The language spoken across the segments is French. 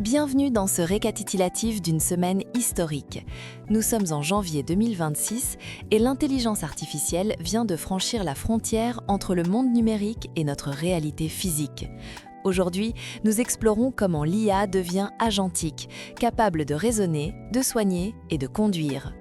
Bienvenue dans ce récapitulatif d'une semaine historique. Nous sommes en janvier 2026 et l'intelligence artificielle vient de franchir la frontière entre le monde numérique et notre réalité physique. Aujourd'hui, nous explorons comment l'IA devient agentique, capable de raisonner, de soigner et de conduire.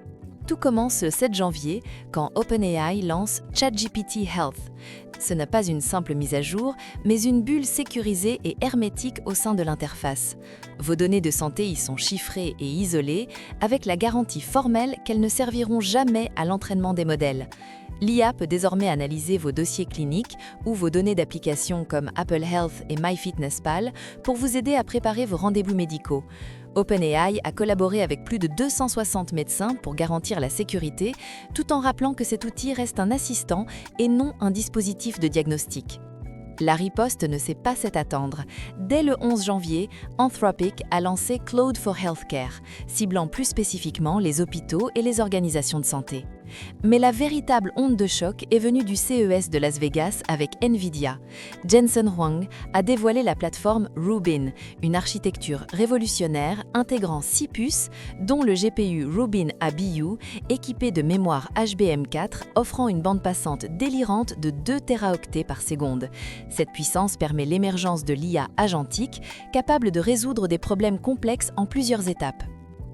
Tout commence le 7 janvier quand OpenAI lance ChatGPT Health. Ce n'est pas une simple mise à jour, mais une bulle sécurisée et hermétique au sein de l'interface. Vos données de santé y sont chiffrées et isolées, avec la garantie formelle qu'elles ne serviront jamais à l'entraînement des modèles. L'IA peut désormais analyser vos dossiers cliniques ou vos données d'applications comme Apple Health et MyFitnessPal pour vous aider à préparer vos rendez-vous médicaux. OpenAI a collaboré avec plus de 260 médecins pour garantir la sécurité, tout en rappelant que cet outil reste un assistant et non un dispositif de diagnostic. La riposte ne s'est pas fait attendre. Dès le 11 janvier, Anthropic a lancé Claude for Healthcare, ciblant plus spécifiquement les hôpitaux et les organisations de santé. Mais la véritable onde de choc est venue du CES de Las Vegas avec NVIDIA. Jensen Huang a dévoilé la plateforme Rubin, une architecture révolutionnaire intégrant 6 puces, dont le GPU Rubin ABU, équipé de mémoire HBM4 offrant une bande passante délirante de 2 téraoctets par seconde. Cette puissance permet l'émergence de l'IA agentique, capable de résoudre des problèmes complexes en plusieurs étapes.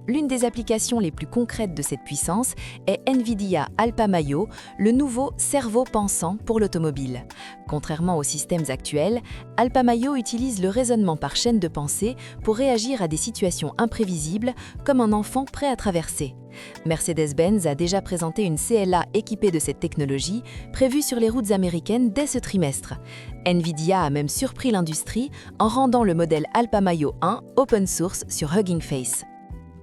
L'une des applications les plus concrètes de cette puissance est NVIDIA Alpamayo, le nouveau cerveau pensant pour l'automobile. Contrairement aux systèmes actuels, Alpamayo utilise le raisonnement par chaîne de pensée pour réagir à des situations imprévisibles, comme un enfant prêt à traverser. Mercedes-Benz a déjà présenté une CLA équipée de cette technologie, prévue sur les routes américaines dès ce trimestre. NVIDIA a même surpris l'industrie en rendant le modèle Alpamayo 1 open source sur Hugging Face.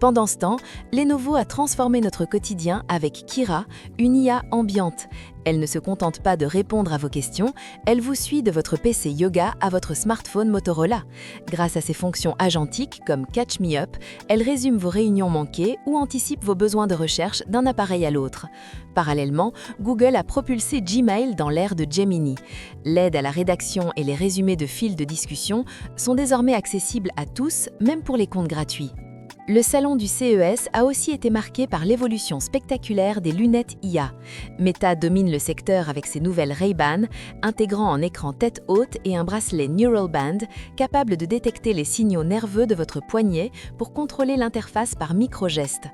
Pendant ce temps, Lenovo a transformé notre quotidien avec Kira, une IA ambiante. Elle ne se contente pas de répondre à vos questions, elle vous suit de votre PC Yoga à votre smartphone Motorola. Grâce à ses fonctions agentiques comme Catch Me Up, elle résume vos réunions manquées ou anticipe vos besoins de recherche d'un appareil à l'autre. Parallèlement, Google a propulsé Gmail dans l'ère de Gemini. L'aide à la rédaction et les résumés de fils de discussion sont désormais accessibles à tous, même pour les comptes gratuits. Le salon du CES a aussi été marqué par l'évolution spectaculaire des lunettes IA. Meta domine le secteur avec ses nouvelles Ray-Ban, intégrant un écran tête haute et un bracelet Neural Band, capable de détecter les signaux nerveux de votre poignet pour contrôler l'interface par micro-gestes.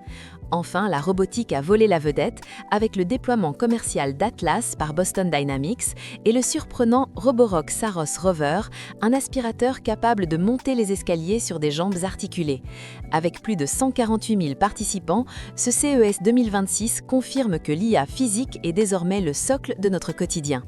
Enfin, la robotique a volé la vedette avec le déploiement commercial d'Atlas par Boston Dynamics et le surprenant Roborock Saros Rover, un aspirateur capable de monter les escaliers sur des jambes articulées. Avec plus de 148 000 participants, ce CES 2026 confirme que l'IA physique est désormais le socle de notre quotidien.